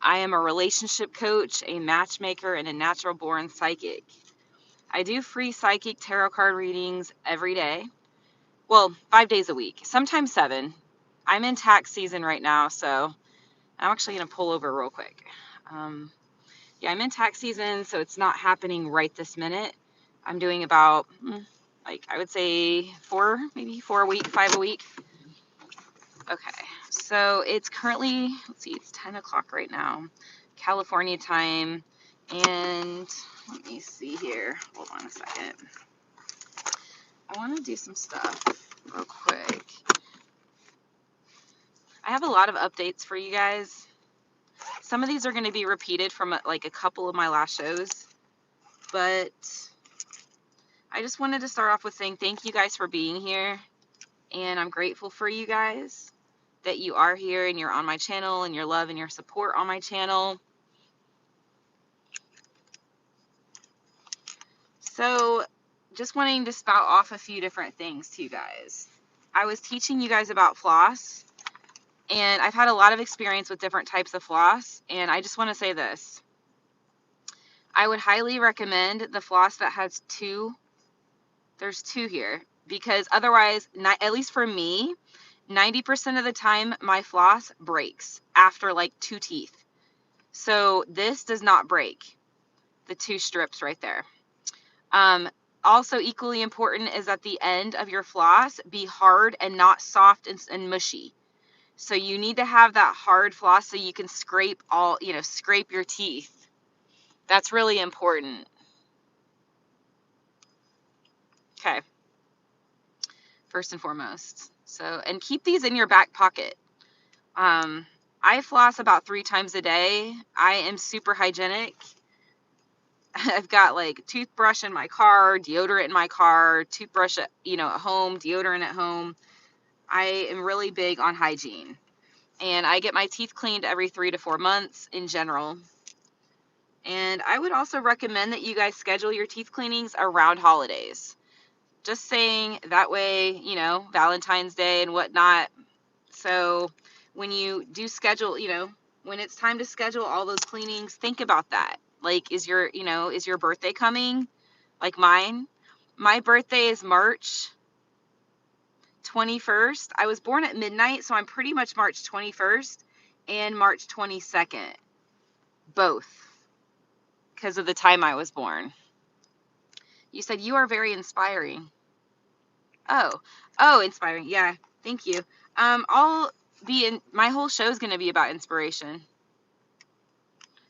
I am a relationship coach, a matchmaker, and a natural born psychic. I do free psychic tarot card readings every day. Well, 5 days a week, sometimes 7. I'm in tax season right now, so I'm actually going to pull over real quick. Yeah, I'm in tax season, so it's not happening right this minute. I'm doing about, I would say 4, maybe 4 a week, 5 a week. Okay, so it's currently, let's see, it's 10 o'clock right now, California time, and let me see here. Hold on a second. I want to do some stuff real quick. I have a lot of updates for you guys. Some of these are going to be repeated from like a couple of my last shows, but I just wanted to start off with saying thank you guys for being here, and I'm grateful for you guys that you are here and you're on my channel and your love and your support on my channel. So just wanting to spout off a few different things to you guys. I was teaching you guys about floss, and I've had a lot of experience with different types of floss, and I just want to say this. I would highly recommend the floss that has 2. There's 2 here, because otherwise, at least for me, 90% of the time my floss breaks after like 2 teeth. So this does not break, the 2 strips right there. Also equally important is at the end of your floss be hard and not soft and mushy. So you need to have that hard floss so you can scrape scrape your teeth. That's really important. Okay. First and foremost. So, and keep these in your back pocket. I floss about 3 times a day. I am super hygienic. I've got like toothbrush in my car, deodorant in my car, toothbrush at home, deodorant at home. I am really big on hygiene. And I get my teeth cleaned every 3 to 4 months in general. And I would also recommend that you guys schedule your teeth cleanings around holidays. Just saying, that way, Valentine's Day and whatnot. So when you do schedule, when it's time to schedule all those cleanings, think about that. Like, is your birthday coming? Like mine? My birthday is March 21st. I was born at midnight, so I'm pretty much March 21st and March 22nd. Both. Because of the time I was born. You said you are very inspiring. Oh, inspiring. Yeah, thank you. My whole show is going to be about inspiration.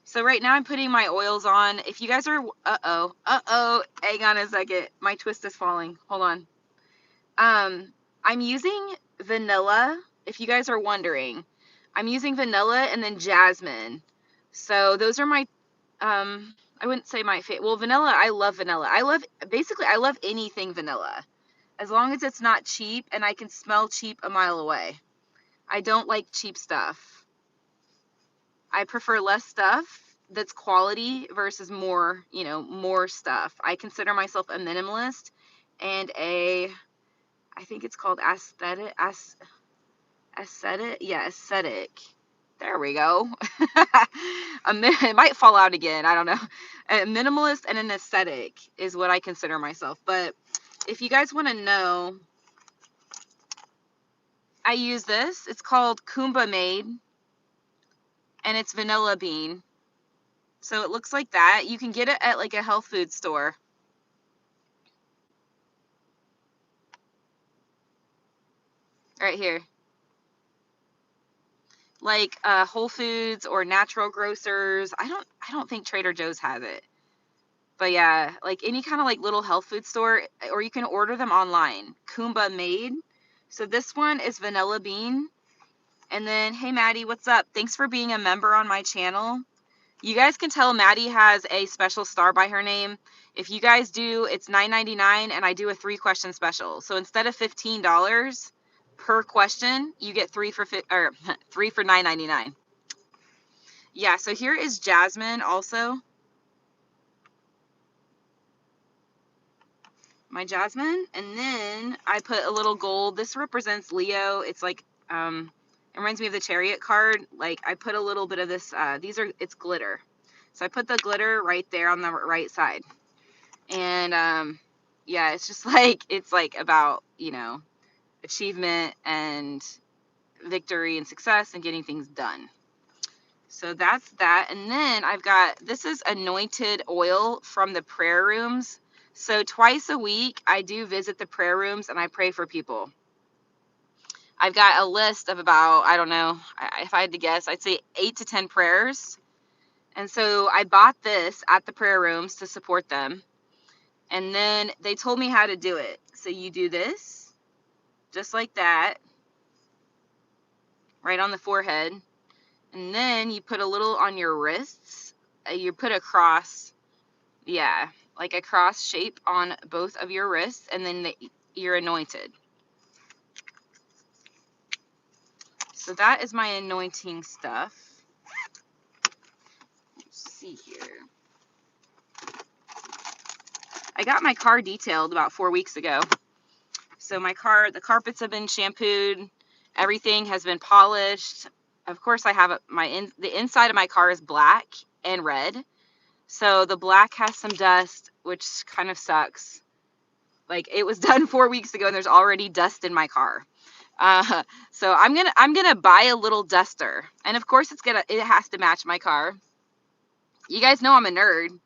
So right now I'm putting my oils on. If you guys are, hang on a second. My twist is falling. Hold on. I'm using vanilla. If you guys are wondering, I'm using vanilla and then jasmine. So those are my, I wouldn't say my favorite. Well, vanilla, I love vanilla. I love anything vanilla. As long as it's not cheap and I can smell cheap a mile away. I don't like cheap stuff. I prefer less stuff that's quality versus more stuff. I consider myself a minimalist and I think it's called aesthetic. Yeah, aesthetic. There we go. It might fall out again. I don't know. A minimalist and an aesthetic is what I consider myself. But if you guys want to know, I use this. It's called Kumba Made, and it's vanilla bean. So it looks like that. You can get it at like a health food store. Right here. Like Whole Foods or Natural Grocers. I don't think Trader Joe's has it. But yeah, like any kind of like little health food store, or you can order them online. Kumba Made. So this one is vanilla bean. And then, hey Maddie, what's up? Thanks for being a member on my channel. You guys can tell Maddie has a special star by her name. If you guys do, it's $9.99, and I do a 3-question special. So instead of $15 per question, you get 3 for $9.99. Yeah, so here is jasmine also. My jasmine, and then I put a little gold. This represents Leo. It's like It reminds me of the Chariot card. Like, I put a little bit of this, it's glitter. So I put the glitter right there on the right side. And, yeah, it's just like, it's like about, you know, achievement and victory and success and getting things done. So that's that. And then I've got, this is anointed oil from the prayer rooms. So twice a week, I do visit the prayer rooms and I pray for people. I've got a list of about, I don't know, if I had to guess, I'd say 8 to 10 prayers. And so I bought this at the prayer rooms to support them. And then they told me how to do it. So you do this, just like that, right on the forehead. And then you put a little on your wrists. You put a cross, yeah, like a cross shape on both of your wrists. And then you're anointed. So that is my anointing stuff. Let's see here. I got my car detailed about 4 weeks ago. So my car, the carpets have been shampooed. Everything has been polished. Of course, I have the inside of my car is black and red. So the black has some dust, which kind of sucks. Like, it was done 4 weeks ago and there's already dust in my car. So I'm gonna buy a little duster, and of course it has to match my car. You guys know I'm a nerd.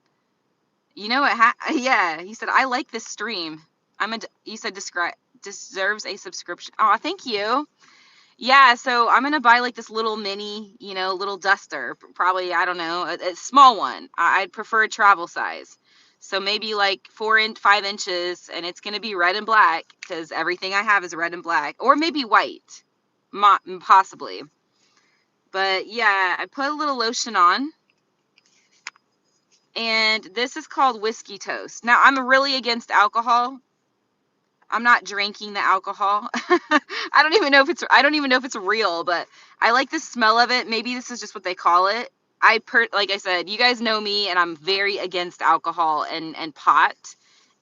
You know what? Yeah, he said I like this stream. You said deserves a subscription. Oh, thank you. Yeah, so I'm gonna buy like this little mini, you know, little duster. Probably, I don't know, a small one. I'd prefer a travel size. So maybe like 5 inches, and it's gonna be red and black because everything I have is red and black, or maybe white, possibly. But yeah, I put a little lotion on, and this is called Whiskey Toast. Now, I'm really against alcohol. I'm not drinking the alcohol. I don't even know if it's real, but I like the smell of it. Maybe this is just what they call it. Like I said, you guys know me, and I'm very against alcohol and pot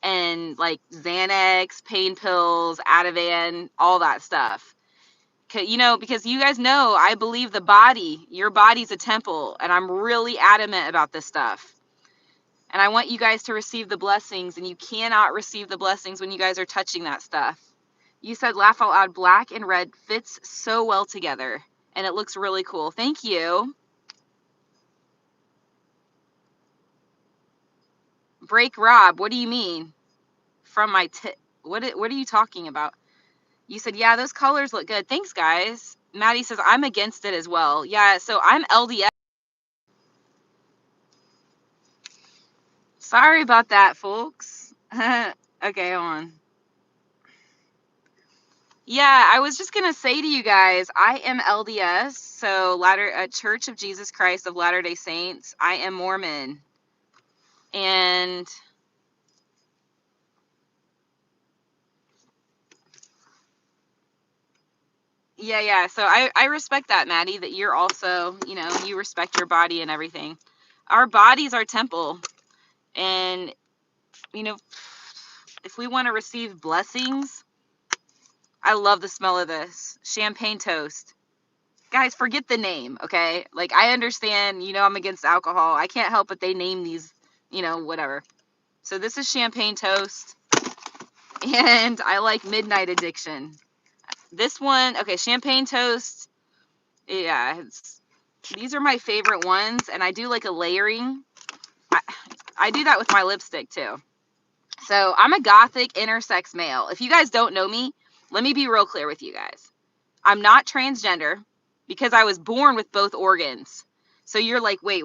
and like Xanax, pain pills, Ativan, all that stuff. You know, because you guys know I believe your body's a temple, and I'm really adamant about this stuff. And I want you guys to receive the blessings, and you cannot receive the blessings when you guys are touching that stuff. You said laugh out loud, black and red fits so well together, and it looks really cool. Thank you. Break Rob, what do you mean? From my what are you talking about? You said, yeah, those colors look good. Thanks, guys. Maddie says, I'm against it as well. Yeah, so I'm LDS. Sorry about that, folks. Okay, hold on. Yeah, I was just going to say to you guys, I am LDS, so Church of Jesus Christ of Latter-day Saints. I am Mormon. And yeah. So I respect that, Maddie, that you're also, you know, you respect your body and everything. Our body's our temple. And, you know, if we want to receive blessings, I love the smell of this. Champagne toast. Guys, forget the name, okay? Like, I understand, you know, I'm against alcohol. I can't help but they name these, you know, whatever. So this is champagne toast. And I like Midnight Addiction. This one, okay, champagne toast. Yeah, these are my favorite ones. And I do like a layering. I do that with my lipstick too. So I'm a gothic intersex male. If you guys don't know me, let me be real clear with you guys. I'm not transgender because I was born with both organs. So you're like, wait.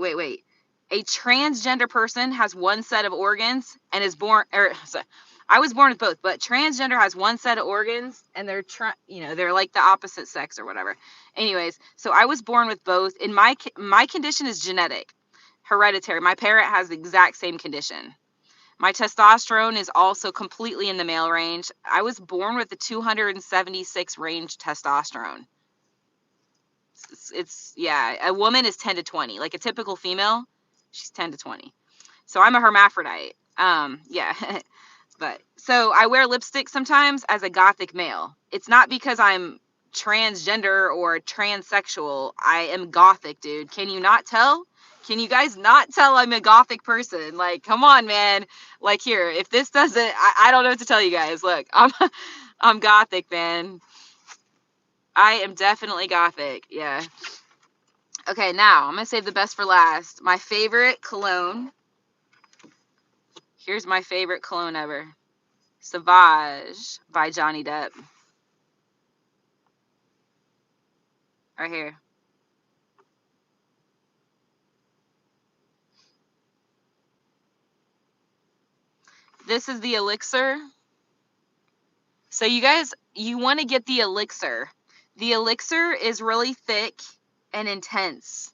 A transgender person has one set of organs and is born, I was born with both, but transgender has one set of organs and they're like the opposite sex or whatever. Anyways, so I was born with both. In my condition is genetic, hereditary. My parent has the exact same condition. My testosterone is also completely in the male range. I was born with a 276 range testosterone. Yeah, a woman is 10 to 20. Like a typical female, she's 10 to 20. So I'm a hermaphrodite. Yeah. But so I wear lipstick sometimes as a gothic male. It's not because I'm transgender or transsexual. I am gothic, dude. Can you not tell? Can you guys not tell I'm a gothic person? Like, come on, man. Like, here, if this doesn't, I don't know what to tell you guys. Look, I'm gothic, man. I am definitely gothic. Yeah. Okay, now I'm gonna save the best for last. My favorite cologne. Here's my favorite cologne ever. Sauvage by Johnny Depp. Right here. This is the elixir. So you guys, you want to get the elixir. The elixir is really thick and intense.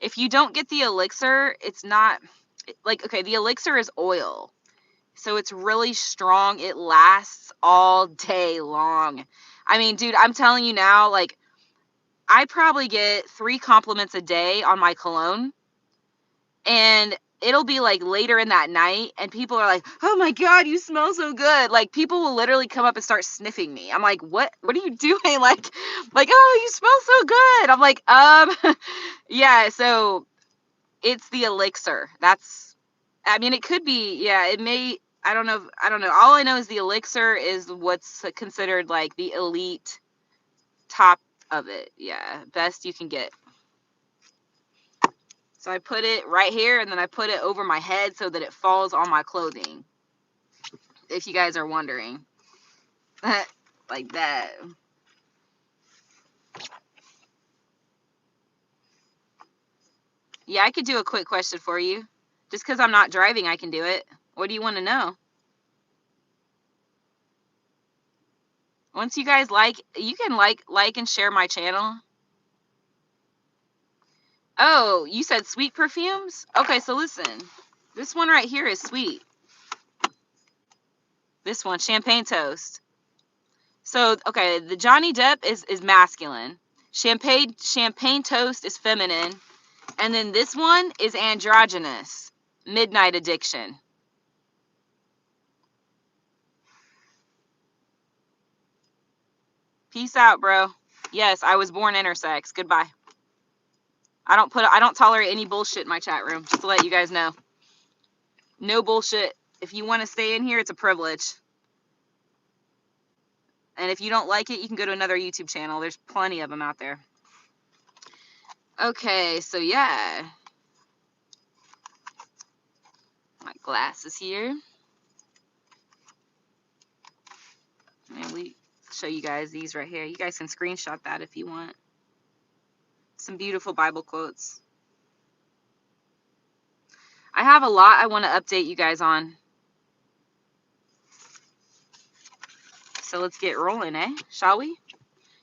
If you don't get the elixir, it's not like, okay, the elixir is oil. So it's really strong. It lasts all day long. I mean, dude, I'm telling you now, like, I probably get 3 compliments a day on my cologne. And it'll be like later in that night and people are like, oh my God, you smell so good. Like, people will literally come up and start sniffing me. I'm like, what are you doing? Like, oh, you smell so good. I'm like, yeah. So it's the elixir. I mean, it could be, yeah, it may, I don't know. All I know is the elixir is what's considered like the elite top of it. Yeah. Best you can get. So I put it right here, and then I put it over my head so that it falls on my clothing, if you guys are wondering. Like that. Yeah, I could do a quick question for you. Just because I'm not driving, I can do it. What do you want to know? Once you guys you can like and share my channel. Oh, you said sweet perfumes? Okay, so listen. This one right here is sweet. This one, Champagne Toast. So, okay, the Johnny Depp is masculine. Champagne Toast is feminine. And then this one is androgynous. Midnight Addiction. Peace out, bro. Yes, I was born intersex. Goodbye. I don't tolerate any bullshit in my chat room, just to let you guys know. No bullshit. If you want to stay in here, it's a privilege. And if you don't like it, you can go to another YouTube channel. There's plenty of them out there. Okay, so yeah. My glasses here. And we show you guys these right here. You guys can screenshot that if you want. Some beautiful Bible quotes. I have a lot I want to update you guys on. So let's get rolling, shall we?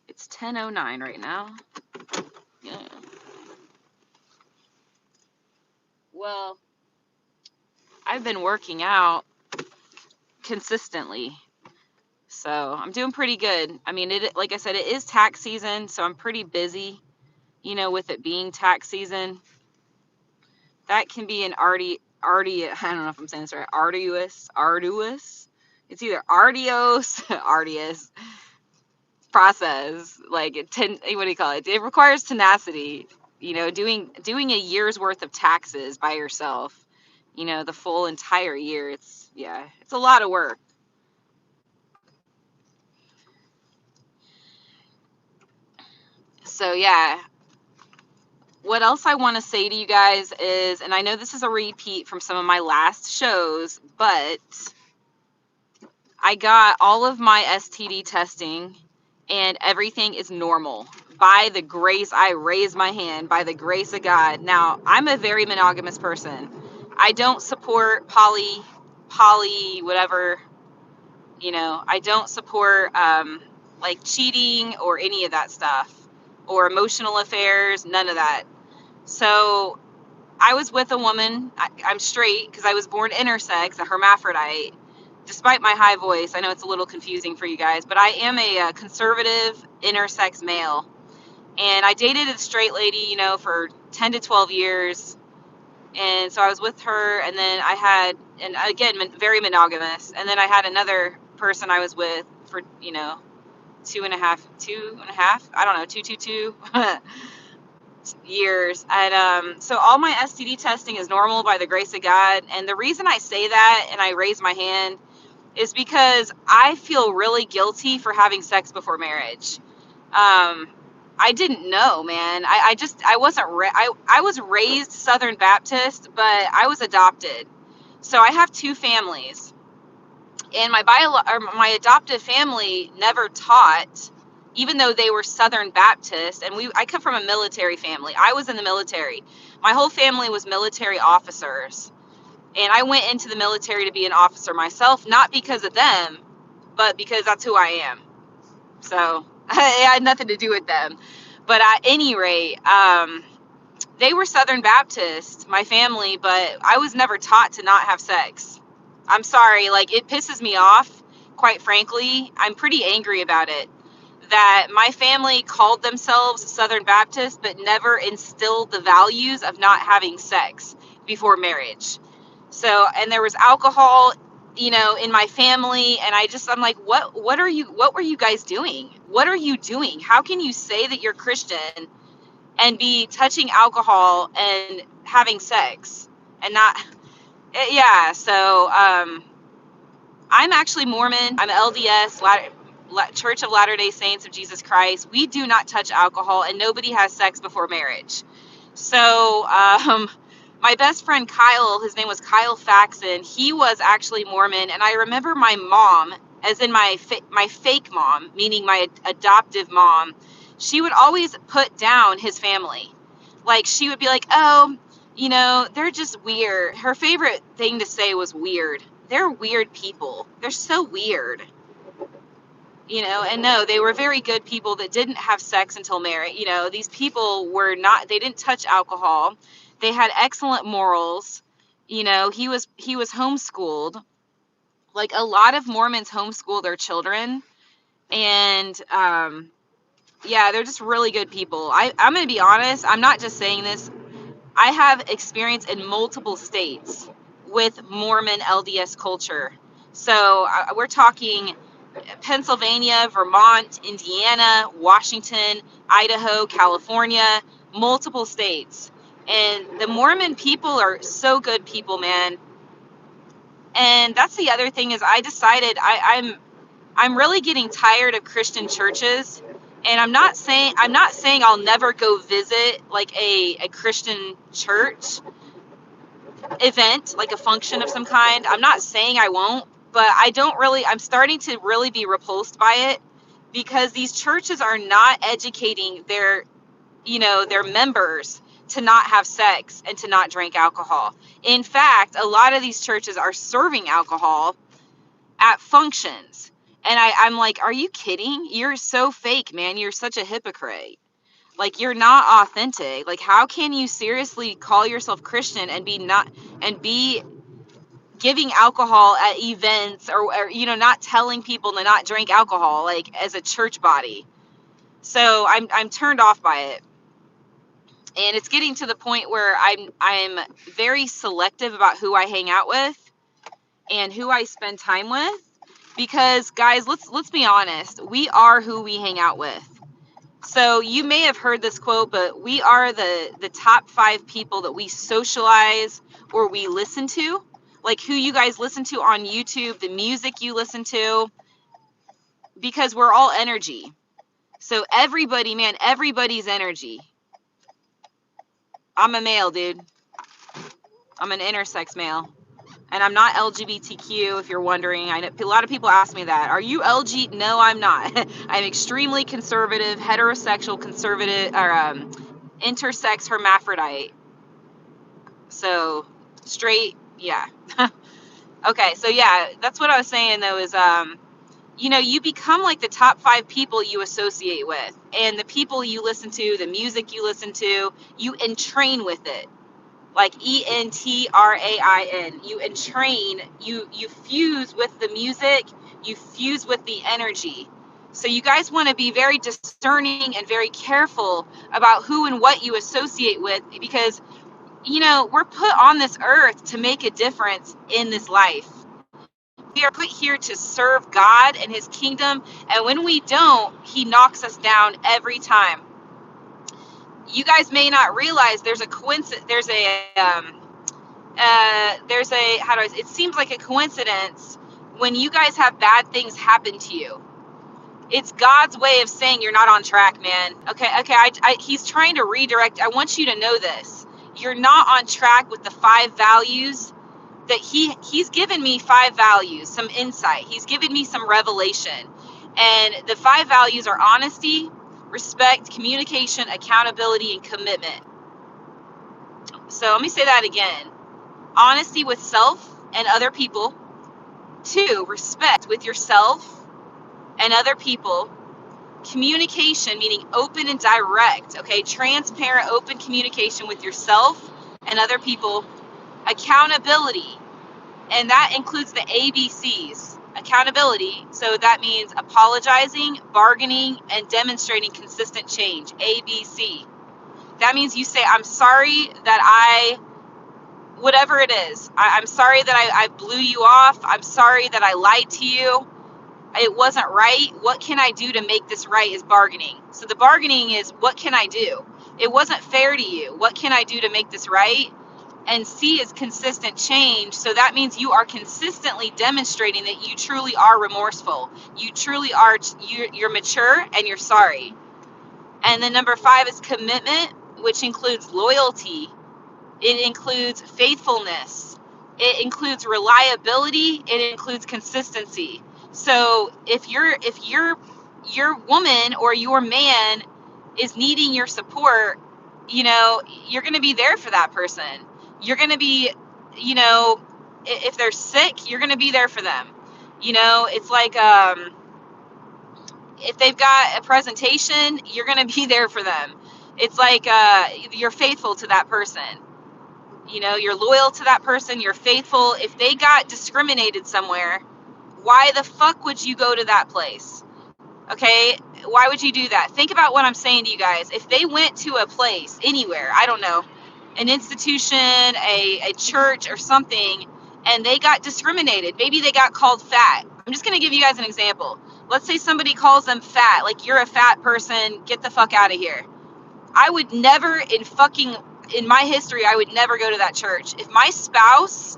It's 10:09 right now. Yeah. Well, I've been working out consistently. So I'm doing pretty good. I mean, like I said, it is tax season, so I'm pretty busy, with it being tax season. That can be an I don't know if I'm saying this right, arduous. It's either arduous process. Like, what do you call it? It requires tenacity, doing a year's worth of taxes by yourself, the full entire year. It's a lot of work. So yeah, what else I want to say to you guys is, and I know this is a repeat from some of my last shows, but I got all of my STD testing and everything is normal. By the grace, I raise my hand, by the grace of God. Now, I'm a very monogamous person. I don't support poly, whatever, I don't support like cheating or any of that stuff, or emotional affairs, none of that. So I was with a woman. I'm straight because I was born intersex, a hermaphrodite. Despite my high voice, I know it's a little confusing for you guys, but I am a conservative intersex male. And I dated a straight lady, for 10 to 12 years. And so I was with her, and then I had, and again, very monogamous. And then I had another person I was with for, 2.5, I don't know, 222 years. And so all my STD testing is normal by the grace of God. And the reason I say that and I raise my hand is because I feel really guilty for having sex before marriage. I didn't know, man. I wasn't, I was raised Southern Baptist, but I was adopted. So I have two families, and my adoptive family never taught, even though they were Southern Baptist, and I come from a military family. I was in the military. My whole family was military officers, and I went into the military to be an officer myself, not because of them, but because that's who I am. So it had nothing to do with them. But at any rate, they were Southern Baptist, my family, but I was never taught to not have sex. I'm sorry, like, it pisses me off, quite frankly. I'm pretty angry about it, that my family called themselves Southern Baptist, but never instilled the values of not having sex before marriage. So, and there was alcohol, in my family, and I'm like, what were you guys doing? What are you doing? How can you say that you're Christian and be touching alcohol and having sex and not, yeah. So, I'm actually Mormon. I'm LDS, Church of Latter-day Saints of Jesus Christ. We do not touch alcohol, and nobody has sex before marriage. So, my best friend Kyle, his name was Kyle Faxon, he was actually Mormon, and I remember my mom, as in my fake mom, meaning my adoptive mom, she would always put down his family. Like, she would be like, oh, they're just weird. Her favorite thing to say was weird. They're weird people. They're so weird. And no, they were very good people that didn't have sex until marriage. These people they didn't touch alcohol. They had excellent morals. He was homeschooled. Like, a lot of Mormons homeschool their children. And, yeah, they're just really good people. I'm going to be honest. I'm not just saying this. I have experience in multiple states with Mormon LDS culture. So we're talking Pennsylvania, Vermont, Indiana, Washington, Idaho, California, multiple states. And the Mormon people are so good people, man. And that's the other thing, is I decided I'm really getting tired of Christian churches. And I'm not saying I'll never go visit like a Christian church event, like a function of some kind. I'm not saying I won't, but I'm starting to really be repulsed by it, because these churches are not educating their members to not have sex and to not drink alcohol. In fact, a lot of these churches are serving alcohol at functions. And I'm like, are you kidding? You're so fake, man. You're such a hypocrite. Like, you're not authentic. Like, how can you seriously call yourself Christian and be giving alcohol at events, or not telling people to not drink alcohol, like, as a church body? So I'm turned off by it. And it's getting to the point where I'm very selective about who I hang out with and who I spend time with. Because, guys, let's be honest. We are who we hang out with. So you may have heard this quote, but we are the top 5 people that we socialize or we listen to. Like, who you guys listen to on YouTube, the music you listen to, because we're all energy. So everybody, man, everybody's energy. I'm a male, dude. I'm an intersex male. And I'm not LGBTQ, if you're wondering. I know a lot of people ask me that. Are you LG? No, I'm not. I'm extremely conservative, heterosexual, conservative, or intersex hermaphrodite. So, straight, yeah. Okay, so yeah, that's what I was saying, though, is, you become like the top 5 people you associate with. And the people you listen to, the music you listen to, you entrain with it. Like ENTRAIN. You entrain, you fuse with the music, you fuse with the energy. So you guys want to be very discerning and very careful about who and what you associate with, because, we're put on this earth to make a difference in this life. We are put here to serve God and his kingdom, and when we don't, he knocks us down every time. You guys may not realize there's a coincidence. It seems like a coincidence when you guys have bad things happen to you. It's God's way of saying you're not on track, man. Okay. He's trying to redirect. I want you to know this. You're not on track with the 5 values that he's given me. 5 values, some insight. He's given me some revelation. And the 5 values are honesty, respect, communication, accountability, and commitment. So let me say that again. Honesty with self and other people. 2, respect with yourself and other people. Communication, meaning open and direct, okay? Transparent, open communication with yourself and other people. Accountability, and that includes the ABCs. Accountability, so that means apologizing, bargaining, and demonstrating consistent change. ABC. That means you say, I'm sorry that whatever it is, I'm sorry that I blew you off. I'm sorry that I lied to you. It wasn't right. What can I do to make this right is bargaining. So the bargaining is, what can I do? It wasn't fair to you. What can I do to make this right? And C is consistent change. So that means you are consistently demonstrating that you truly are remorseful. You truly are, you're mature and you're sorry. And then number 5 is commitment, which includes loyalty. It includes faithfulness. It includes reliability. It includes consistency. So if your woman or your man is needing your support, you're going to be there for that person. You're going to be, if they're sick, you're going to be there for them. It's like, if they've got a presentation, you're going to be there for them. It's like, you're faithful to that person. You're loyal to that person. You're faithful. If they got discriminated somewhere, why the fuck would you go to that place? Okay, why would you do that? Think about what I'm saying to you guys. If they went to a place, anywhere, I don't know, an institution, a church or something, and they got discriminated, maybe they got called fat. I'm just going to give you guys an example. Let's say somebody calls them fat, like, you're a fat person, get the fuck out of here. I would never, in my history, I would never go to that church. If my spouse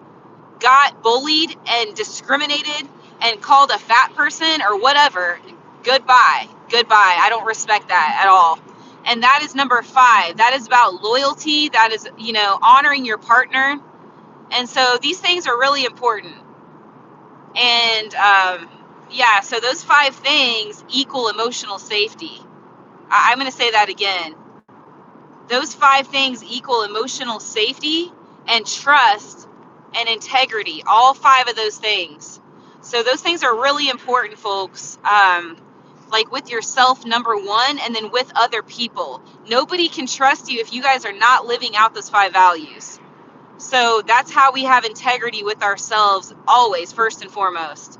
got bullied and discriminated and called a fat person or whatever, goodbye. I don't respect that at all. And that is number 5. That is about loyalty. That is, honoring your partner. And so these things are really important. And so those 5 things equal emotional safety. I'm going to say that again. Those 5 things equal emotional safety and trust and integrity. All 5 of those things. So those things are really important, folks. Like with yourself, number 1, and then with other people. Nobody can trust you if you guys are not living out those 5 values. So that's how we have integrity with ourselves always, first and foremost.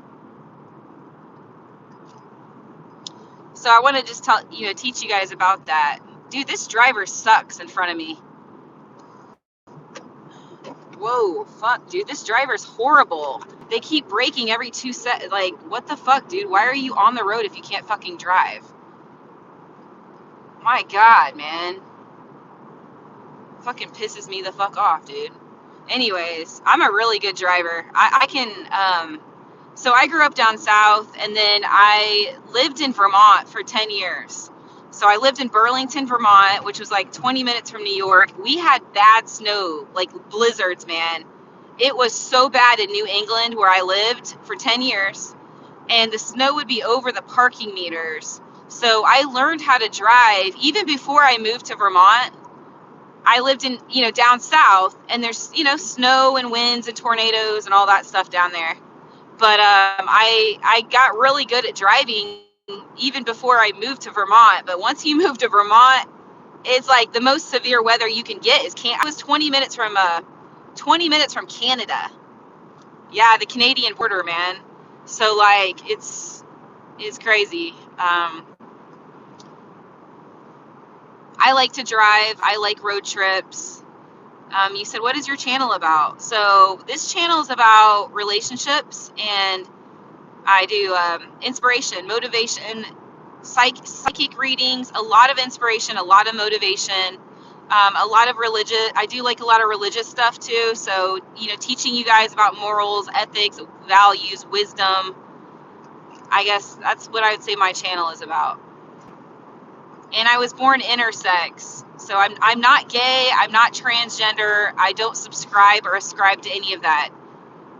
So I want to just teach you guys about that. Dude, this driver sucks in front of me. Whoa, fuck, dude, this driver's horrible. They keep braking every 2 seconds. Like, what the fuck, dude? Why are you on the road if you can't fucking drive? My God, man. Fucking pisses me the fuck off, dude. Anyways, I'm a really good driver. So I grew up down south, and then I lived in Vermont for 10 years. So I lived in Burlington, Vermont, which was like 20 minutes from New York. We had bad snow, like blizzards, man. It was so bad in New England where I lived for 10 years. And the snow would be over the parking meters. So I learned how to drive even before I moved to Vermont. I lived in, down south, and there's, snow and winds and tornadoes and all that stuff down there. But I got really good at driving even before I moved to Vermont. But once you move to Vermont, it's like the most severe weather you can get is I was 20 minutes from Canada. Yeah, the Canadian border, man. So like it's crazy. I like to drive. I like road trips. You said, what is your channel about? So this channel is about relationships, and I do inspiration, motivation, psychic readings, a lot of inspiration, a lot of motivation, a lot of religious. I do like a lot of religious stuff too. So, you know, teaching you guys about morals, ethics, values, wisdom. I guess that's what I would say my channel is about. And I was born intersex. So I'm not gay. I'm not transgender. I don't subscribe or ascribe to any of that.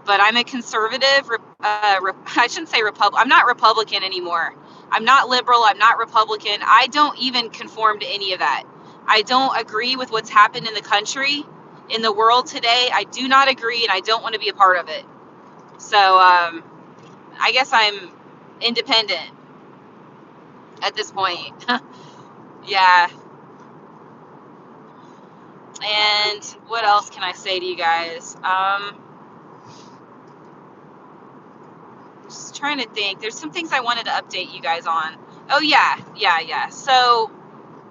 But I'm a conservative. I shouldn't say Republican. I'm not Republican anymore. I'm not liberal. I'm not Republican. I don't even conform to any of that. I don't agree with what's happened in the country, in the world today. I do not agree, and I don't want to be a part of it. So I guess I'm independent at this point. Yeah. And what else can I say to you guys? Just trying to think. There's some things I wanted to update you guys on. Oh, yeah. So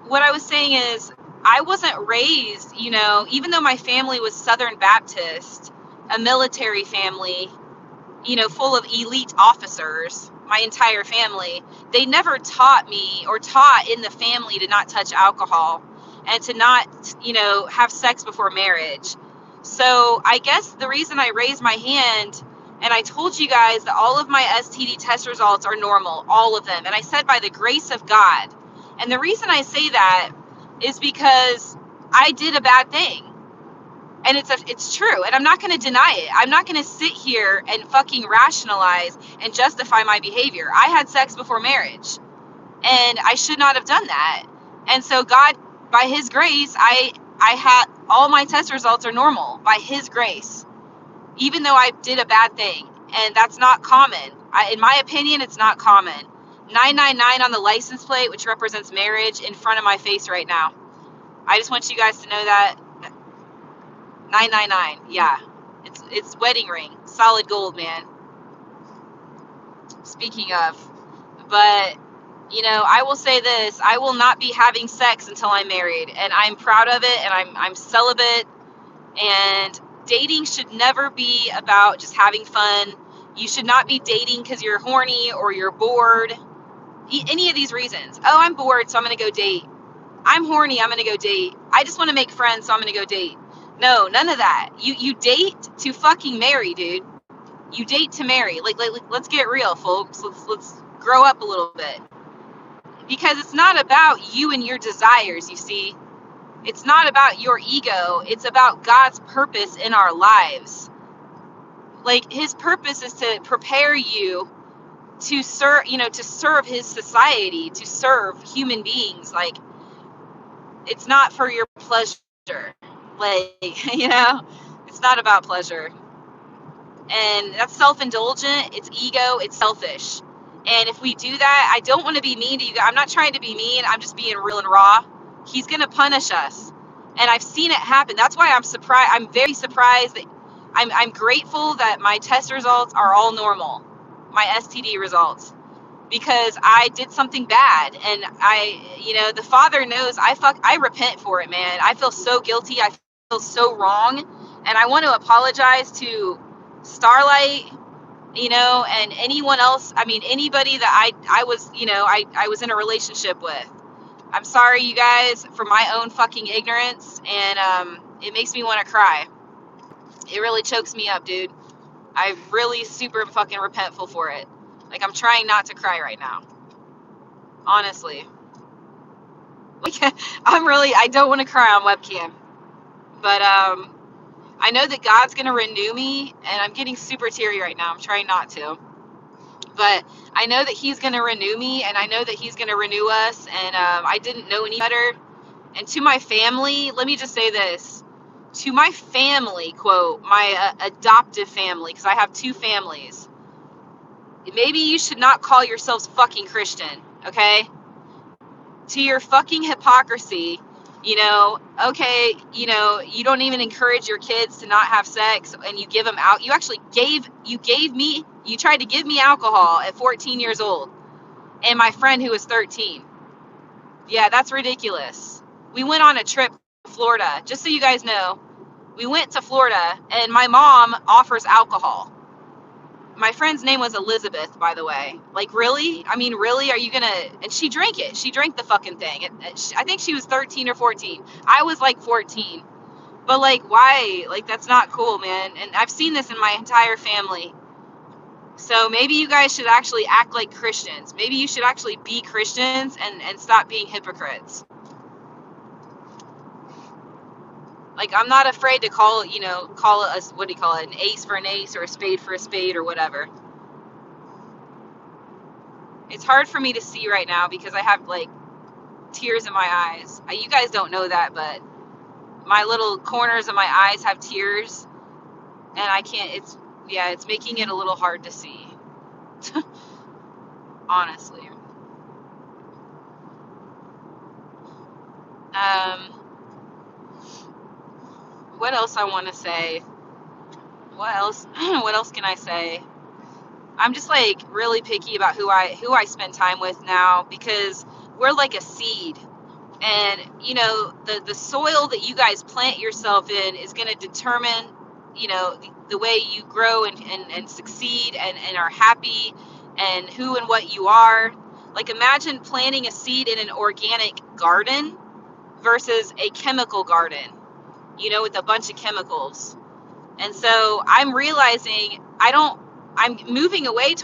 what I was saying is I wasn't raised, you know, even though my family was Southern Baptist, a military family, you know, full of elite officers, my entire family, they never taught me or taught in the family to not touch alcohol and to not, you know, have sex before marriage. So I guess the reason I raised my hand and I told you guys that all of my STD test results are normal, all of them. And I said by the grace of God. And the reason I say that is because I did a bad thing. And it's true. And I'm not going to deny it. I'm not going to sit here and fucking rationalize and justify my behavior. I had sex before marriage. And I should not have done that. And so God, by his grace, I had all my test results are normal by his grace. Even though I did a bad thing. And that's not common. In my opinion, it's not common. 999 on the license plate, which represents marriage, in front of my face right now. I just want you guys to know that. 999, yeah. It's wedding ring. Solid gold, man. Speaking of. But, you know, I will say this. I will not be having sex until I'm married. And I'm proud of it. And I'm celibate. And dating should never be about just having fun. You should not be dating because you're horny or you're bored. Any of these reasons. Oh, I'm bored, so I'm going to go date. I'm horny, I'm going to go date. I just want to make friends, so I'm going to go date. No, none of that. You date to fucking marry, dude. You date to marry. Like let's get real, folks. Let's grow up a little bit. Because it's not about you and your desires, you see. It's not about your ego. It's about God's purpose in our lives. Like, his purpose is to prepare you to serve, you know, to serve his society, to serve human beings. Like, it's not for your pleasure. Like, you know, it's not about pleasure. And that's self-indulgent. It's ego. It's selfish. And if we do that, I don't want to be mean to you guys. I'm not trying to be mean. I'm just being real and raw. He's going to punish us. And I've seen it happen. That's why I'm surprised. I'm very surprised that I'm grateful that my test results are all normal. My STD results. Because I did something bad. And you know, the Father knows I repent for it, man. I feel so guilty. I feel so wrong. And I want to apologize to Starlight, you know, and anyone else. I mean, anybody that I was, you know, I was in a relationship with. I'm sorry, you guys, for my own fucking ignorance, and it makes me want to cry. It really chokes me up, dude. I'm really super fucking repentful for it. Like, I'm trying not to cry right now. Honestly. Like, I don't want to cry on webcam. But, I know that God's going to renew me, and I'm getting super teary right now. I'm trying not to. But I know that he's going to renew me, and I know that he's going to renew us, and I didn't know any better. And to my family, let me just say this. To my family, quote, my adoptive family, because I have two families, maybe you should not call yourselves fucking Christian, okay? To your fucking hypocrisy, you know, okay, you know, you don't even encourage your kids to not have sex, and you give them out. You actually you tried to give me alcohol at 14 years old, and my friend who was 13. Yeah, that's ridiculous. We went on a trip to Florida, just so you guys know. We went to Florida, and my mom offers alcohol. My friend's name was Elizabeth, by the way. Like, really? I mean, really? Are you gonna? And she drank it. She drank the fucking thing. I think she was 13 or 14. I was like 14. But like, why? Like, that's not cool, man. And I've seen this in my entire family. So maybe you guys should actually act like Christians. Maybe you should actually be Christians and stop being hypocrites. Like, I'm not afraid to call it a, what do you call it, an ace for an ace or a spade for a spade or whatever. It's hard for me to see right now because I have like tears in my eyes. You guys don't know that, but my little corners of my eyes have tears, and I can't, it's making it a little hard to see. Honestly. What else I want to say? What else can I say? I'm just like really picky about who I spend time with now, because we're like a seed. And the soil that you guys plant yourself in is going to determine the way you grow and succeed and are happy, and who and what you are. Like, imagine planting a seed in an organic garden versus a chemical garden, with a bunch of chemicals. And so I'm realizing I'm moving away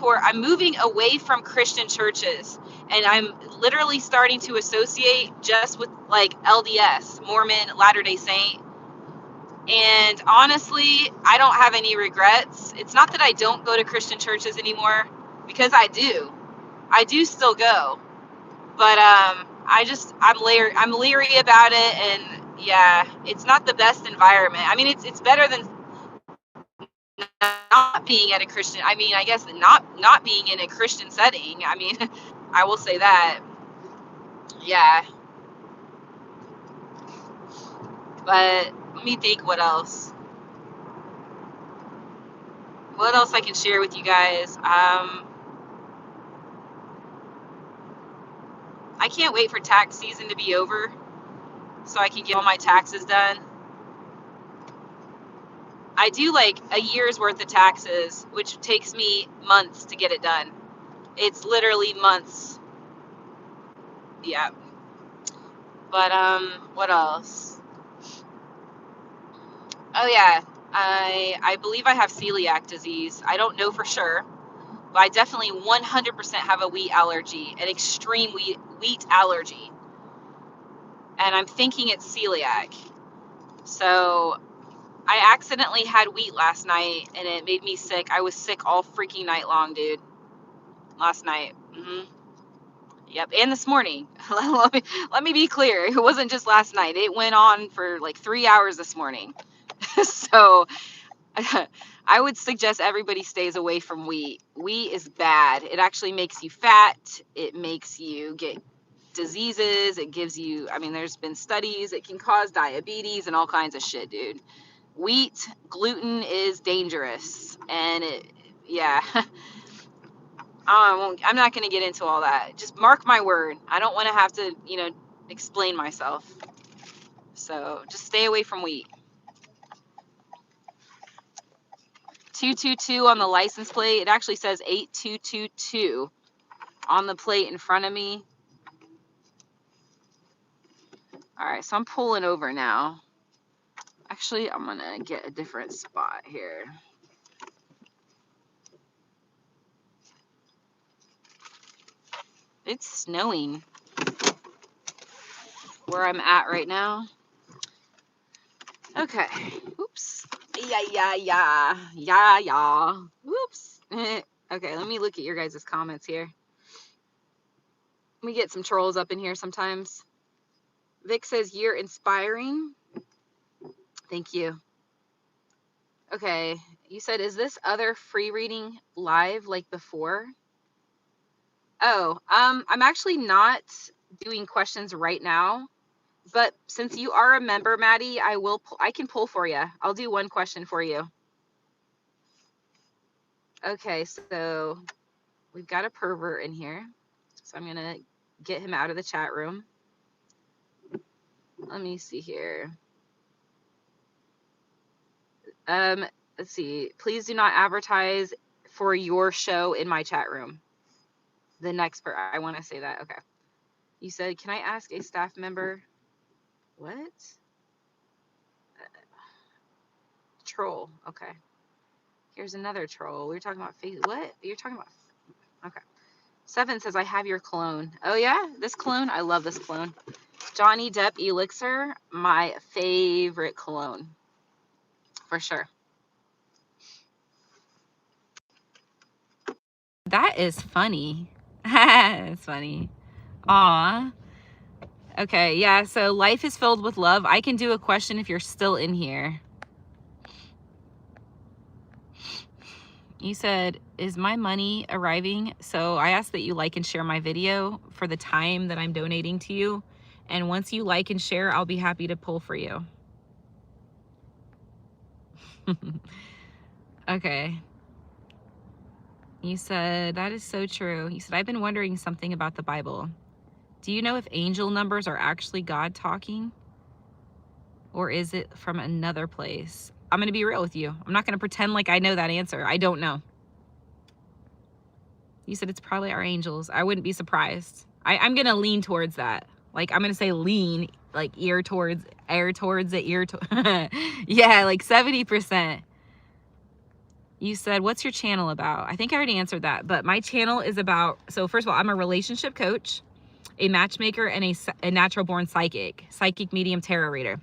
from Christian churches, and I'm literally starting to associate just with like LDS, Mormon, Latter-day Saint. And honestly, I don't have any regrets. It's not that I don't go to Christian churches anymore, because I do still go. But I'm leery about it, and yeah, it's not the best environment. I mean, it's better than not being at a Christian. I mean, I guess not being in a Christian setting. I mean, I will say that. Yeah. But let me think what else. What else I can share with you guys? I can't wait for tax season to be over so I can get all my taxes done. I do like a year's worth of taxes, which takes me months to get it done. It's literally months. Yeah. But what else? Oh yeah, I believe I have celiac disease. I don't know for sure, but I definitely 100% have a wheat allergy, an extreme wheat allergy. And I'm thinking it's celiac. So I accidentally had wheat last night, and it made me sick. I was sick all freaking night long, dude. Last night. Yep, and this morning. Let me be clear. It wasn't just last night. It went on for like 3 hours this morning. So I would suggest everybody stays away from wheat. Wheat is bad. It actually makes you fat. It makes you get diseases. It gives you, I mean, there's been studies. It can cause diabetes and all kinds of shit, dude. Wheat, gluten is dangerous. And yeah. I'm not going to get into all that. Just mark my word. I don't want to have to, explain myself. So just stay away from wheat. 222 on the license plate. It actually says 8222 on the plate in front of me. All right, so I'm pulling over now. Actually, I'm going to get a different spot here. It's snowing where I'm at right now. Okay. Oops. Yeah. Oops. Okay, let me look at your guys' comments here. We get some trolls up in here sometimes. Vic says, you're inspiring. Thank you. Okay, you said, is this other free reading live like before? Oh, I'm actually not doing questions right now, but since you are a member, Maddie, I can pull for you. I'll do one question for you. Okay, so we've got a pervert in here, so I'm gonna get him out of the chat room. Let me see here. Let's see. Please do not advertise for your show in my chat room. The next part, I want to say that. Okay. You said, can I ask a staff member? What? Troll. Okay. Here's another troll. We were talking about face. What? You're talking about. Okay. 7 says, I have your cologne. Oh, yeah? This cologne? I love this cologne. Johnny Depp Elixir. My favorite cologne. For sure. That is funny. It's funny. Aw. Okay, yeah, so life is filled with love. I can do a question if you're still in here. You said, is my money arriving? So I ask that you like and share my video for the time that I'm donating to you. And once you like and share, I'll be happy to pull for you. Okay. You said, that is so true. You said, I've been wondering something about the Bible. Do you know if angel numbers are actually God talking? Or is it from another place? I'm going to be real with you. I'm not going to pretend like I know that answer. I don't know. You said it's probably our angels. I wouldn't be surprised. I'm going to lean towards that. Like, I'm going to say lean, like ear towards it, yeah, like 70%. You said, what's your channel about? I think I already answered that, but my channel is about, so first of all, I'm a relationship coach, a matchmaker, and a natural born psychic medium tarot reader.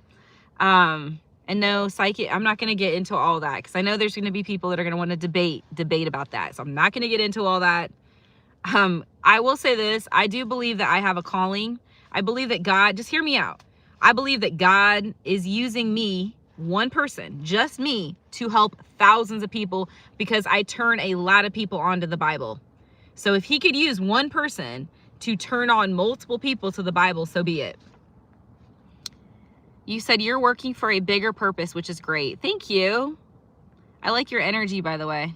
And no psychic, I'm not going to get into all that because I know there's going to be people that are going to want to debate about that. So I'm not going to get into all that. I will say this. I do believe that I have a calling. I believe that God, just hear me out. I believe that God is using me, one person, just me, to help thousands of people because I turn a lot of people onto the Bible. So if he could use one person to turn on multiple people to the Bible, so be it. You said you're working for a bigger purpose, which is great. Thank you. I like your energy, by the way.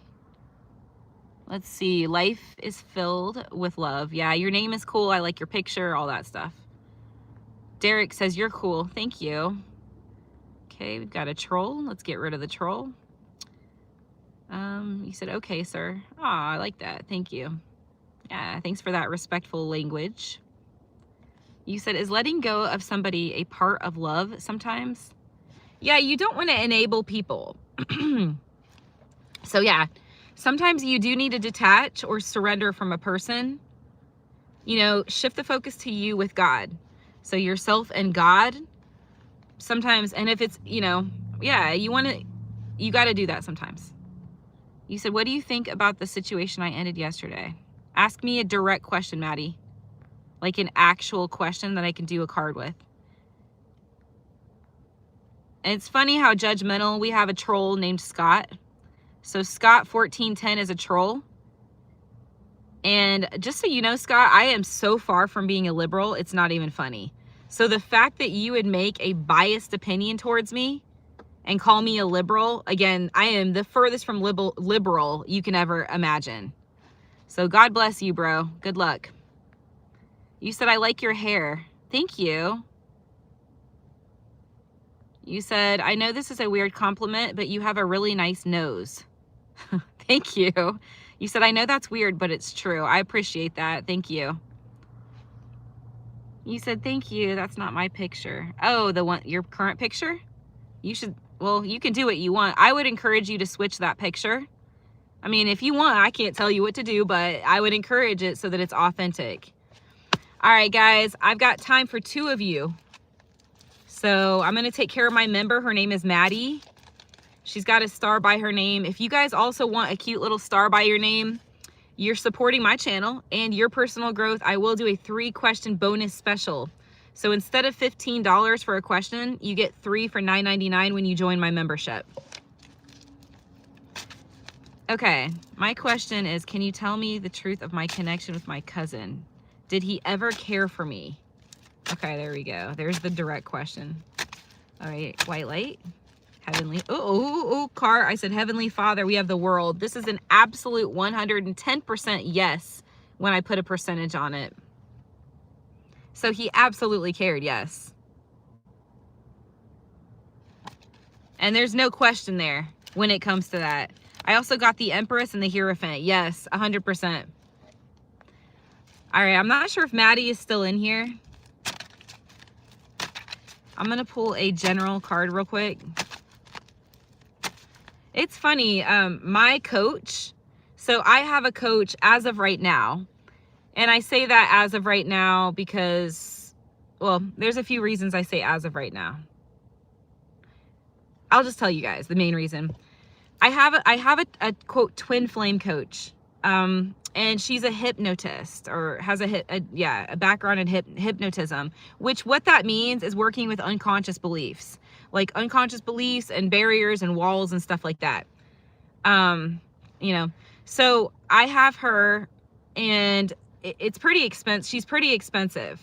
Let's see. Life is filled with love. Yeah, your name is cool. I like your picture, all that stuff. Derek says you're cool. Thank you. Okay, we've got a troll. Let's get rid of the troll. You said, okay, sir. Oh, I like that. Thank you. Yeah, thanks for that respectful language. You said, is letting go of somebody a part of love sometimes? Yeah, you don't want to enable people. So yeah, sometimes you do need to detach or surrender from a person. You know, shift the focus to you with God. So yourself and God sometimes, and if it's, you know, yeah, you got to do that sometimes. You said, what do you think about the situation I ended yesterday? Ask me a direct question, Maddie. Like an actual question that I can do a card with. And it's funny how judgmental. We have a troll named Scott. So Scott 1410 is a troll. And just so you know, Scott, I am so far from being a liberal, it's not even funny. So the fact that you would make a biased opinion towards me and call me a liberal, again, I am the furthest from liberal you can ever imagine. So God bless you, bro. Good luck. You said, I like your hair. Thank you. You said, I know this is a weird compliment, but you have a really nice nose. Thank you. You said, I know that's weird, but it's true. I appreciate that. Thank you. You said, thank you. That's not my picture. Oh, the one, your current picture? You should, well, you can do what you want. I would encourage you to switch that picture. I mean, if you want, I can't tell you what to do, but I would encourage it so that it's authentic. All right, guys, I've got time for 2 of you. So I'm going to take care of my member. Her name is Maddie. She's got a star by her name. If you guys also want a cute little star by your name, you're supporting my channel and your personal growth. I will do a 3-question bonus special. So instead of $15 for a question, you get 3 for $9.99 when you join my membership. Okay, my question is, can you tell me the truth of my connection with my cousin? Did he ever care for me? Okay, there we go. There's the direct question. All right, white light. Heavenly, car. I said Heavenly Father, we have the world. This is an absolute 110% yes when I put a percentage on it. So he absolutely cared, yes. And there's no question there. when it comes to that. I also got the Empress and the Hierophant. Yes, 100%. All right, I'm not sure if Maddie is still in here. I'm going to pull a general card real quick. It's funny, my coach, so I have a coach as of right now. And I say that as of right now because, well, there's a few reasons I say as of right now. I'll just tell you guys the main reason. I have a quote twin flame coach, and she's a hypnotist, or has a background in hypnotism, which what that means is working with unconscious beliefs, like unconscious beliefs and barriers and walls and stuff like that. You know, so I have her, and it's pretty expensive. She's pretty expensive.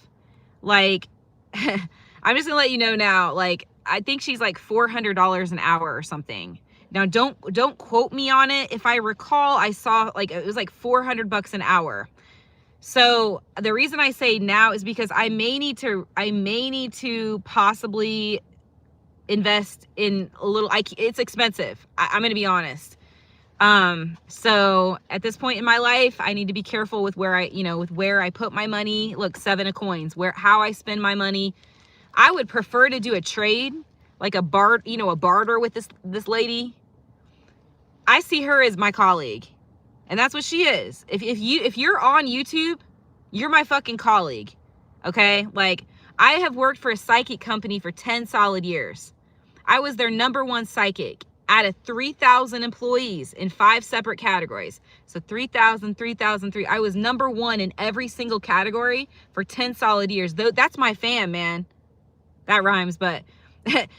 Like, I'm just gonna let you know now, like, I think she's like $400 an hour or something. Now, don't quote me on it. If I recall, I saw like it was like $400 an hour. So the reason I say now is because I may need to possibly invest in a little. It's expensive. I'm gonna be honest. So at this point in my life, I need to be careful with where I put my money. Look, 7 of coins, how I spend my money. I would prefer to do a trade, like a barter with this lady. I see her as my colleague, and that's what she is. If you're on YouTube, you're my fucking colleague. Okay? Like, I have worked for a psychic company for 10 solid years. I was their #1 psychic out of 3,000 employees in 5 separate categories. So 3,000, 3,003. I was #1 in every single category for 10 solid years. Though that's my fam, man. That rhymes, but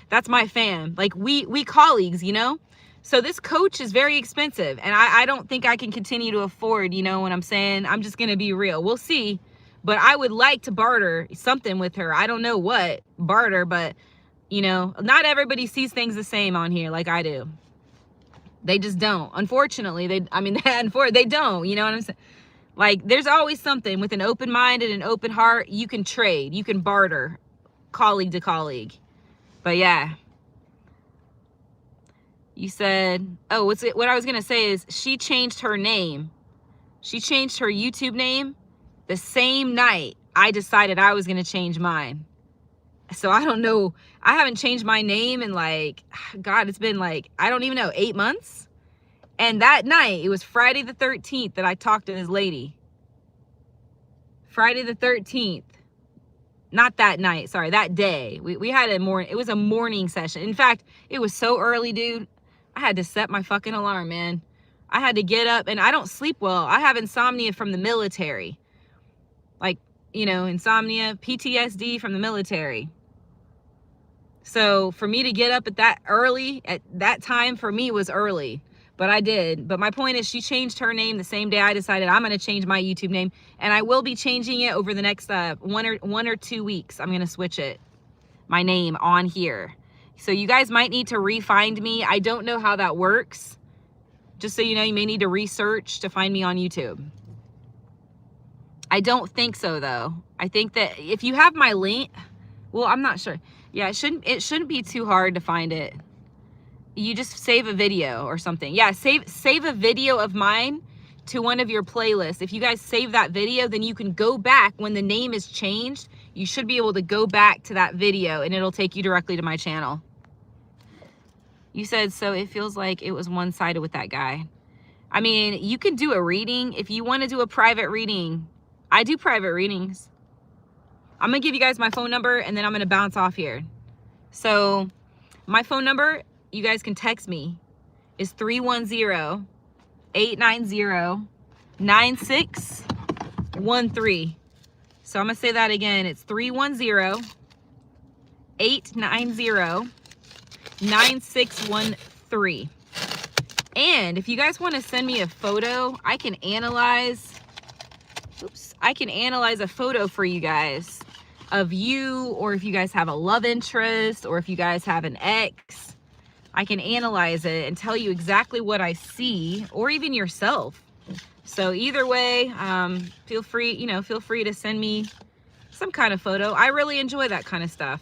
that's my fam. Like, we colleagues, you know? So this coach is very expensive, and I don't think I can continue to afford, you know what I'm saying? I'm just going to be real. We'll see. But I would like to barter something with her. I don't know what barter, but, you know, not everybody sees things the same on here like I do. They just don't. Unfortunately, they don't, you know what I'm saying? Like, there's always something. With an open mind and an open heart, you can trade, you can barter, colleague to colleague. But yeah. You said, oh, what I was going to say is she changed her name. She changed her YouTube name the same night I decided I was going to change mine. So I don't know. I haven't changed my name in like, God, it's been like, I don't even know, 8 months. And that night, it was Friday the 13th that I talked to this lady. Friday the 13th. Not that night, sorry, that day. We had it was a morning session. In fact, it was so early, dude. I had to set my fucking alarm, man. I had to get up, and I don't sleep well. I have insomnia from the military. Like, you know, insomnia, PTSD from the military. So for me to get up at that early, at that time, for me was early. But I did. But my point is, she changed her name the same day I decided I'm going to change my YouTube name. And I will be changing it over the next 1 or 2 weeks. I'm going to switch it, my name on here. So you guys might need to re-find me. I don't know how that works. Just so you know, you may need to research to find me on YouTube. I don't think so, though. I think that if you have my link, well, I'm not sure. Yeah, it shouldn't be too hard to find it. You just save a video or something. Yeah, save a video of mine to one of your playlists. If you guys save that video, then you can go back when the name is changed. You should be able to go back to that video, and it'll take you directly to my channel. You said, so it feels like it was one-sided with that guy. I mean, you can do a reading. If you want to do a private reading, I do private readings. I'm going to give you guys my phone number, and then I'm going to bounce off here. So my phone number, you guys can text me, is 310-890-9613. So I'm going to say that again. It's 310-890-9613. And if you guys want to send me a photo, I can analyze a photo for you guys of you, or if you guys have a love interest, or if you guys have an ex, I can analyze it and tell you exactly what I see, or even yourself. So either way, feel free to send me some kind of photo. I really enjoy that kind of stuff.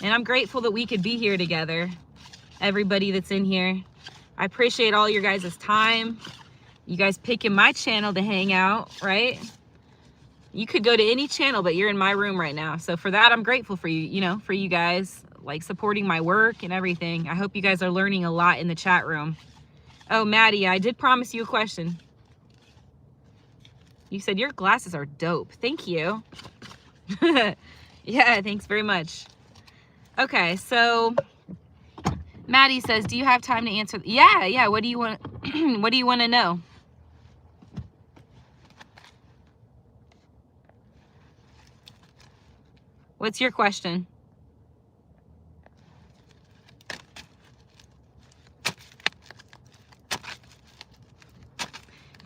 And I'm grateful that we could be here together. Everybody that's in here. I appreciate all your guys' time. You guys picking my channel to hang out, right? You could go to any channel, but you're in my room right now. So for that, I'm grateful for you, you know, for you guys, like supporting my work and everything. I hope you guys are learning a lot in the chat room. Oh, Maddie, I did promise you a question. You said your glasses are dope. Thank you. Yeah, thanks very much. Okay, so Maddie says, do you have time to answer? Yeah. What do you want? What do you want to know? What's your question?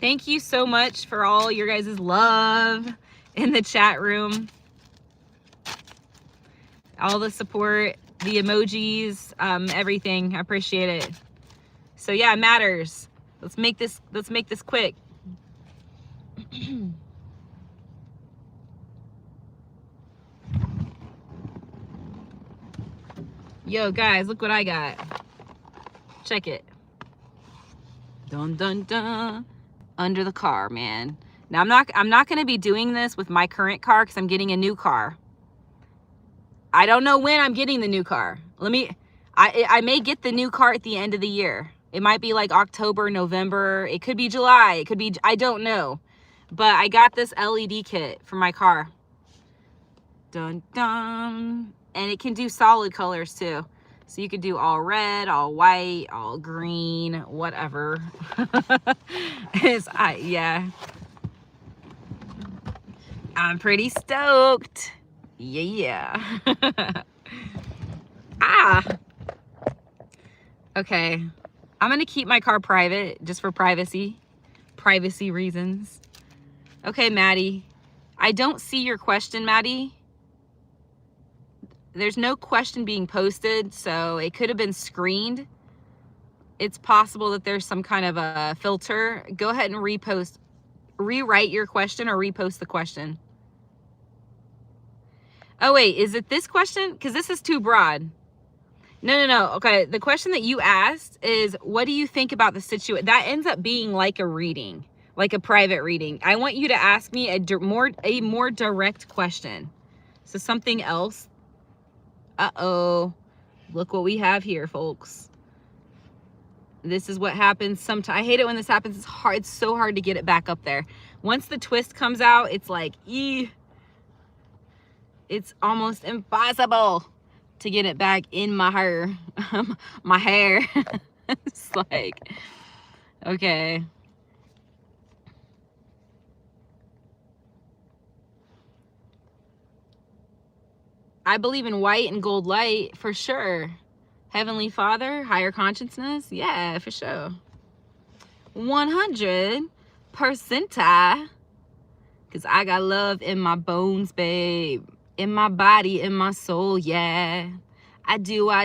Thank you so much for all your guys' love in the chat room. All the support, the emojis, everything. I appreciate it. So yeah, it matters. Let's make this quick. Yo, guys, look what I got. Check it. Dun dun dun. Under the car, man. Now I'm not going to be doing this with my current car because I'm getting a new car. I don't know when I'm getting the new car. I may get the new car at the end of the year. It might be like October, November. It could be July. It could be, I don't know. But I got this LED kit for my car. Dun dun. And it can do solid colors too. So you could do all red, all white, all green, whatever. Yeah. I'm pretty stoked. Yeah. Okay. I'm going to keep my car private just for privacy reasons. Okay, Maddie. I don't see your question, Maddie. There's no question being posted, so it could have been screened. It's possible that there's some kind of a filter. Go ahead and rewrite your question or repost the question. Oh wait, is it this question? Because this is too broad. No. Okay, the question that you asked is, what do you think about the situation? That ends up being like a reading, like a private reading. I want you to ask me a more direct question. So something else. Uh-oh. Look what we have here, folks. This is what happens sometimes. I hate it when this happens. It's hard. It's so hard to get it back up there. Once the twist comes out, it's like, it's almost impossible to get it back in my hair. My hair. It's like, okay. I believe in white and gold light for sure. Heavenly Father, higher consciousness. Yeah, for sure. 100%. Because I got love in my bones, babe. In my body, in my soul, yeah. I do. Oh.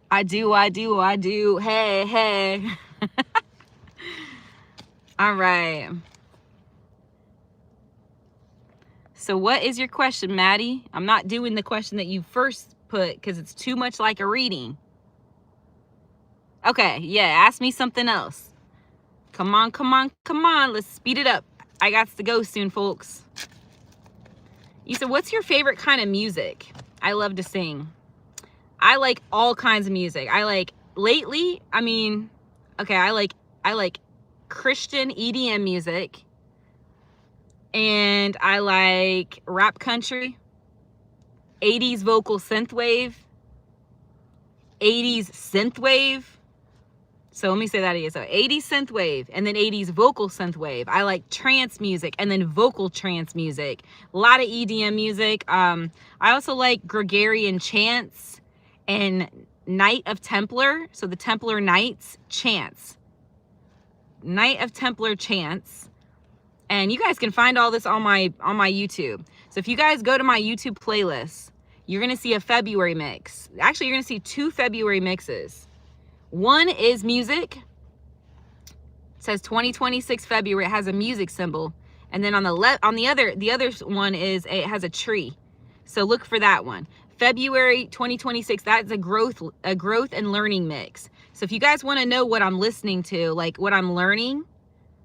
I do. Hey. All right. So what is your question, Maddie? I'm not doing the question that you first put because it's too much like a reading. Okay, yeah, ask me something else. Come on. Let's speed it up. I got to go soon, folks. You said, what's your favorite kind of music? I love to sing. I like all kinds of music. I like Christian EDM music. And I like rap country, 80s vocal synthwave, 80s synthwave. So let me say that again. So 80s synthwave and then 80s vocal synthwave. I like trance music and then vocal trance music. A lot of EDM music. I also like Gregorian chants and Night of Templar. So the Templar Knights chants. Night of Templar chants. And you guys can find all this on my YouTube. So if you guys go to my YouTube playlist, you're going to see a February mix. Actually, you're going to see 2 February mixes. One is music. It says 2026 February. It has a music symbol. And then on the other one is it has a tree. So look for that one. February 2026, that's a growth and learning mix. So if you guys want to know what I'm listening to, like what I'm learning,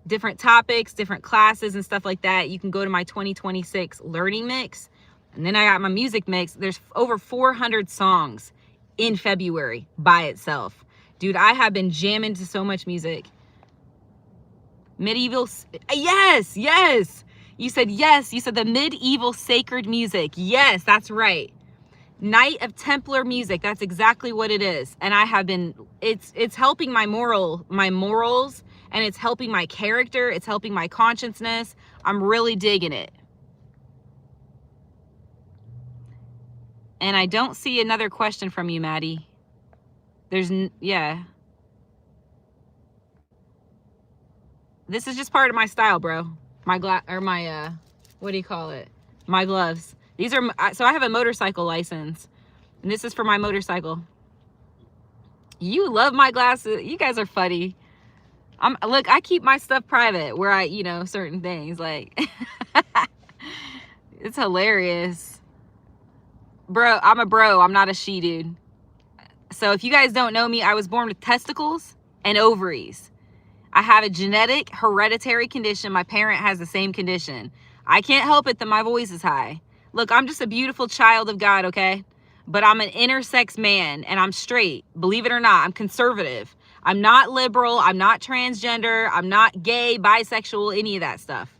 different topics, different classes and stuff like that, you can go to my 2026 learning mix. And then I got my music mix. There's over 400 songs in February by itself. Dude, I have been jamming to so much music. Medieval, yes, yes. You said yes. You said the medieval sacred music. Yes, that's right. Knight of Templar music. That's exactly what it is. And I have been, it's helping my morals, and it's helping my character. It's helping my consciousness. I'm really digging it. And I don't see another question from you, Maddie. Yeah. This is just part of my style, bro. My what do you call it? My gloves. These are, so I have a motorcycle license, and this is for my motorcycle. You love my glasses. You guys are funny. Look, I keep my stuff private where I, you know, certain things like, it's hilarious. Bro, I'm a bro. I'm not a she, dude. So if you guys don't know me, I was born with testicles and ovaries. I have a genetic hereditary condition. My parent has the same condition. I can't help it that my voice is high. Look, I'm just a beautiful child of God, okay? But I'm an intersex man, and I'm straight. Believe it or not, I'm conservative. I'm not liberal. I'm not transgender. I'm not gay, bisexual, any of that stuff.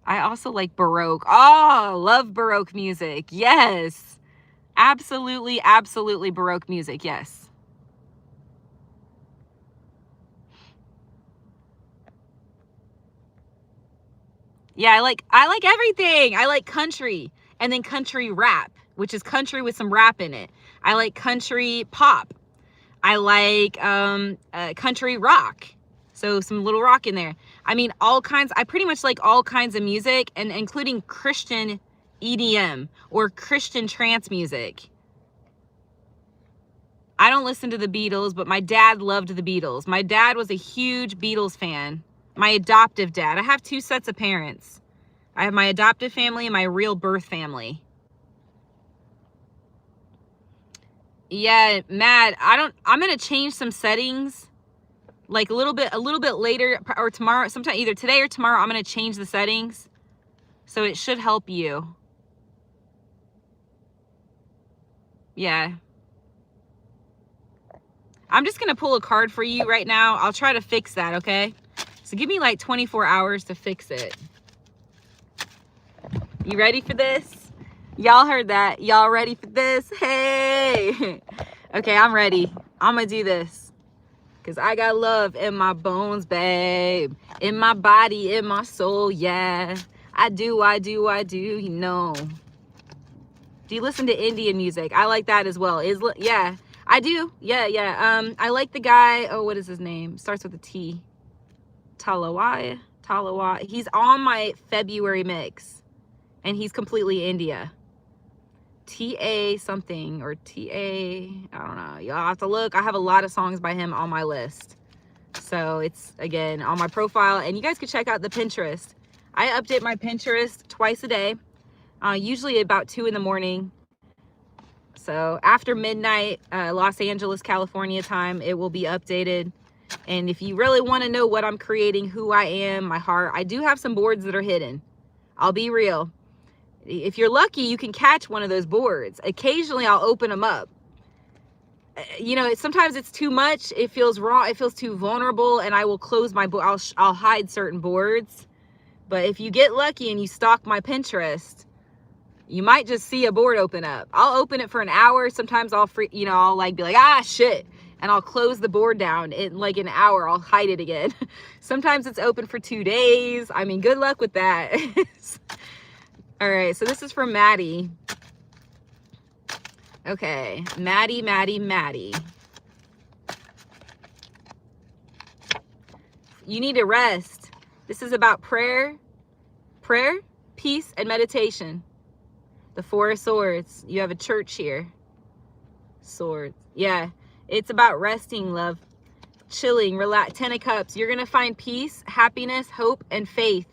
I also like Baroque. Oh, love Baroque music. Yes. Absolutely, absolutely Baroque music. Yes. Yeah, I like everything. I like country, and then country rap, which is country with some rap in it. I like country pop. I like country rock. So some little rock in there. I mean, all kinds. I pretty much like all kinds of music, and including Christian EDM or Christian trance music. I don't listen to the Beatles, but my dad loved the Beatles. My dad was a huge Beatles fan. My adoptive dad. I have two sets of parents. I have my adoptive family and my real birth family. Yeah, Matt, I'm going to change some settings like a little bit later, or tomorrow, sometime either today or tomorrow. I'm going to change the settings. So it should help you. Yeah. I'm just going to pull a card for you right now. I'll try to fix that, okay? So give me like 24 hours to fix it. You ready for this? Y'all heard that. Y'all ready for this? Hey. Okay, I'm ready. I'm going to do this. Because I got love in my bones, babe. In my body, in my soul, yeah. I do, you know. Do you listen to Indian music? I like that as well. Yeah, I do. Yeah. I like the guy. Oh, what is his name? Starts with a T. Talawa. He's on my February mix, and he's completely India. TA something, or TA, I don't know. Y'all have to look. I have a lot of songs by him on my list. So it's, again, on my profile, and you guys can check out the Pinterest. I update my Pinterest twice a day, usually about 2 in the morning. So after midnight, Los Angeles, California time, it will be updated. And if you really want to know what I'm creating, who I am, my heart, I do have some boards that are hidden. I'll be real. If you're lucky, you can catch one of those boards. Occasionally, I'll open them up. You know, sometimes it's too much. It feels raw. It feels too vulnerable, and I will close my board. I'll hide certain boards. But if you get lucky and you stalk my Pinterest, you might just see a board open up. I'll open it for an hour. Sometimes I'll like be like, ah, shit. And I'll close the board down in like an hour. I'll hide it again. Sometimes it's open for 2 days. I mean, good luck with that. All right. So this is from Maddie. Okay. Maddie. You need to rest. This is about prayer, peace, and meditation. The 4 of Swords. You have a church here. Swords. Yeah. It's about resting, love. Chilling, relax. 10 of Cups. You're going to find peace, happiness, hope, and faith.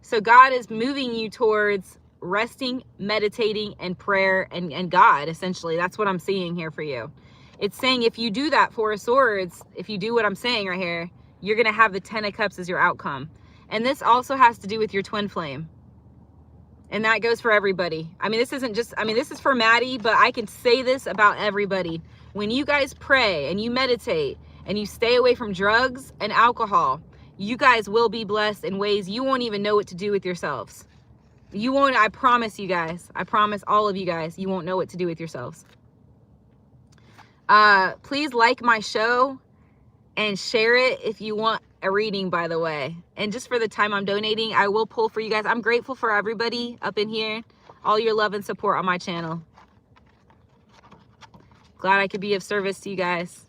So God is moving you towards resting, meditating, and prayer and God, essentially. That's what I'm seeing here for you. It's saying if you do that, Four of Swords, if you do what I'm saying right here, you're going to have the Ten of Cups as your outcome. And this also has to do with your twin flame. And that goes for everybody. I mean, this isn't just, I mean, this is for Maddie, but I can say this about everybody. When you guys pray and you meditate and you stay away from drugs and alcohol, you guys will be blessed in ways you won't even know what to do with yourselves. You won't, I promise you guys. I promise all of you guys, you won't know what to do with yourselves. Please like my show and share it if you want a reading, by the way. And just for the time I'm donating, I will pull for you guys. I'm grateful for everybody up in here, all your love and support on my channel. Glad I could be of service to you guys.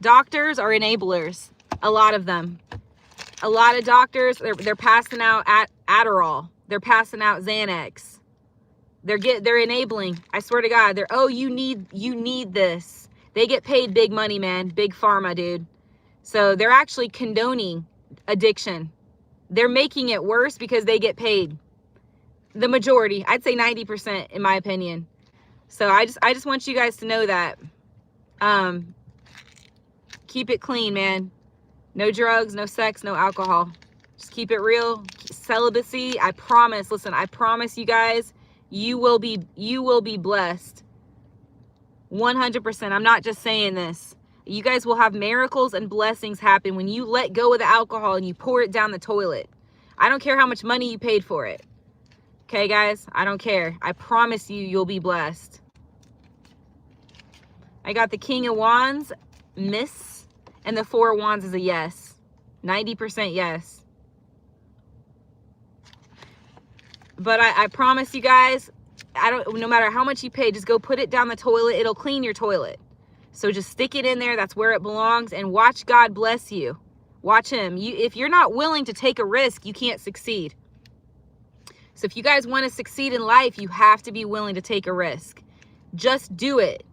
Doctors are enablers, a lot of them. A lot of doctors, they're passing out Adderall. They're passing out Xanax. They're enabling. I swear to God, they're, oh, you need this. They get paid big money, man. Big pharma, dude. So they're actually condoning addiction. They're making it worse because they get paid. The majority, I'd say 90% in my opinion. So I just want you guys to know that. Keep it clean, man. No drugs, no sex, no alcohol. Just keep it real. Celibacy, I promise. Listen, I promise you guys, you will be blessed. 100%. I'm not just saying this. You guys will have miracles and blessings happen when you let go of the alcohol and you pour it down the toilet. I don't care how much money you paid for it. Okay, guys? I don't care. I promise you, you'll be blessed. I got the King of Wands, miss, and the Four of Wands is a yes. 90% yes. But I promise you guys, no matter how much you pay, just go put it down the toilet. It'll clean your toilet. So just stick it in there. That's where it belongs. And watch God bless you. Watch him. If you're not willing to take a risk, you can't succeed. So if you guys want to succeed in life, you have to be willing to take a risk. Just do it.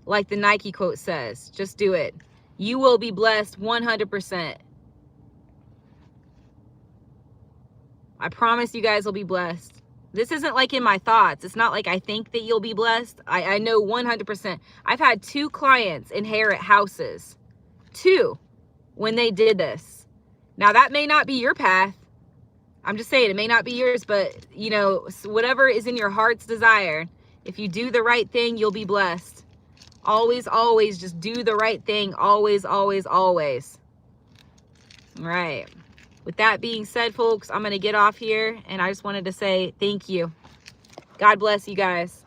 Like the Nike quote says, just do it. You will be blessed 100%. I promise you guys will be blessed. This isn't like in my thoughts. It's not like I think that you'll be blessed. I know 100%. I've had 2 clients inherit houses. 2 when they did this. Now that may not be your path. I'm just saying it may not be yours, but you know, whatever is in your heart's desire, if you do the right thing, you'll be blessed. Always, always just do the right thing. Always, always, always. All right. With that being said, folks, I'm going to get off here, and I just wanted to say thank you. God bless you guys.